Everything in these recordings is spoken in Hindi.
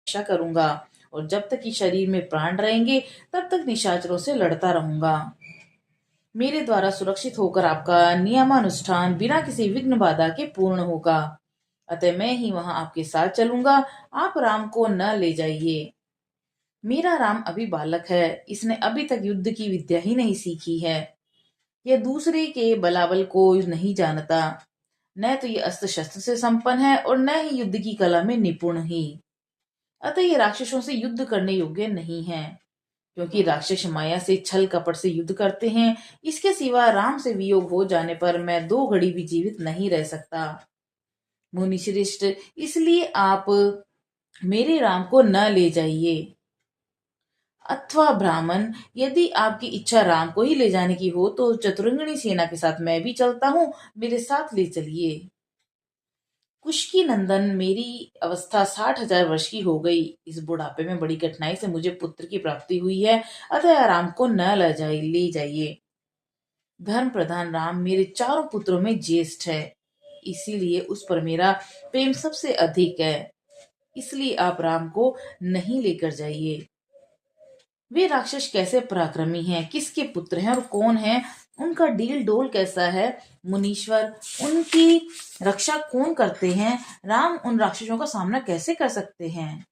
रक्षा करूंगा और जब तक कि शरीर में प्राण रहेंगे तब तक निशाचरों से लड़ता रहूंगा। मेरे द्वारा सुरक्षित होकर आपका नियमानुष्ठान बिना किसी विघ्न बाधा के पूर्ण होगा। अतः मैं ही वहां आपके साथ चलूंगा। आप राम को न ले जाइए। मेरा राम अभी बालक है, इसने अभी तक युद्ध की विद्या ही नहीं सीखी है। यह दूसरे के बलाबल को नहीं जानता। न तो ये अस्त्र शस्त्र से संपन्न है और न ही युद्ध की कला में निपुण ही। अतः ये राक्षसों से युद्ध करने योग्य नहीं है, क्योंकि राक्षस माया से छल कपट से युद्ध करते हैं। इसके सिवा राम से वियोग हो जाने पर मैं 2 घड़ी भी जीवित नहीं रह सकता। मुनि श्रेष्ठ, इसलिए आप मेरे राम को न ले जाइए। अथवा ब्राह्मण, यदि आपकी इच्छा राम को ही ले जाने की हो तो चतुरंगिणी सेना के साथ मैं भी चलता हूँ, मेरे साथ ले चलिए। कुशकी नंदन, मेरी अवस्था 60,000 वर्ष की हो गई। इस बुढ़ापे में बड़ी कठिनाई से मुझे पुत्र की प्राप्ति हुई है, अतः राम को न ले जाइए। धर्म प्रधान राम मेरे चारों पुत्रों में ज्येष्ठ है, इसीलिए उस पर मेरा प्रेम सबसे अधिक है। इसलिए आप राम को नहीं लेकर जाइए। वे राक्षस कैसे पराक्रमी हैं, किसके पुत्र हैं और कौन है, उनका डील डोल कैसा है, मुनीश्वर उनकी रक्षा कौन करते हैं, राम उन राक्षसों का सामना कैसे कर सकते हैं।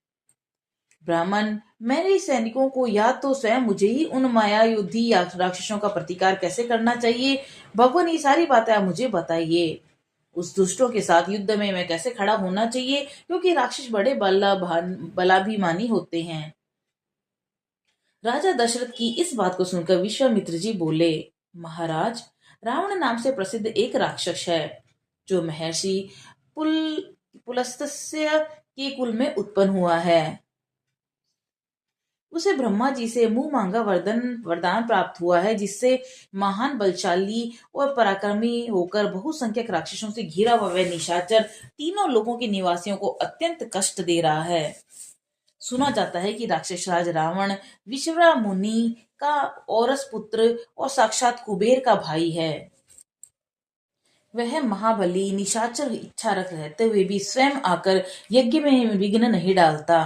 ब्राह्मण, मेरे सैनिकों को या तो स्वयं मुझे ही उन माया युद्धि या राक्षसों का प्रतिकार कैसे करना चाहिए। भगवान, ये सारी बातें आप मुझे बताइए। उस दुष्टों के साथ युद्ध में मैं कैसे खड़ा होना चाहिए, क्योंकि राक्षस बड़े बलाभिमानी होते हैं। राजा दशरथ की इस बात को सुनकर विश्वामित्र जी बोले, महाराज, रावण नाम से प्रसिद्ध एक राक्षस है, जो महर्षि पुल पुलस्त्य के कुल में उत्पन्न हुआ है। उसे ब्रह्मा जी से मुंह मांगा वरदान प्राप्त हुआ है, जिससे महान बलशाली और पराक्रमी होकर बहुसंख्यक राक्षसों से घिरा हुआ वह निशाचर तीनों लोगों के निवासियों को अत्यंत कष्ट दे रहा है। सुना जाता है कि राक्षस राज रावण विश्वरा मुनि का औरस पुत्र और साक्षात कुबेर का भाई है। वह महाबली निशाचर इच्छा रख रहते हुए भी स्वयं आकर यज्ञ में विघ्न नहीं डालता,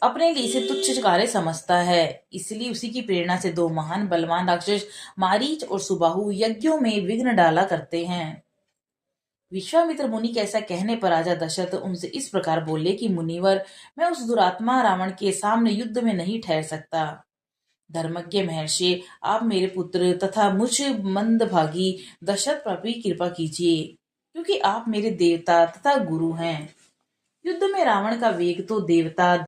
अपने लिए इसे तुच्छ कार्य समझता है। इसलिए उसी की प्रेरणा से 2 महान बलवान राक्षस मारीच और सुबाहु यज्ञों में विघ्न डाला करते हैं। विश्वामित्र मुनि के ऐसा कहने पर राजा दशरथ उनसे इस प्रकार बोले कि मुनिवर, मैं उस दुरात्मा रावण के सामने युद्ध में नहीं ठहर सकता। धर्मज्ञ महर्षि, आप मेरे पुत्र तथा मुझ मंदभागी दशरथ पर भी कृपा कीजिए, क्योंकि आप मेरे देवता तथा गुरु हैं। युद्ध में रावण का वेग तो देवता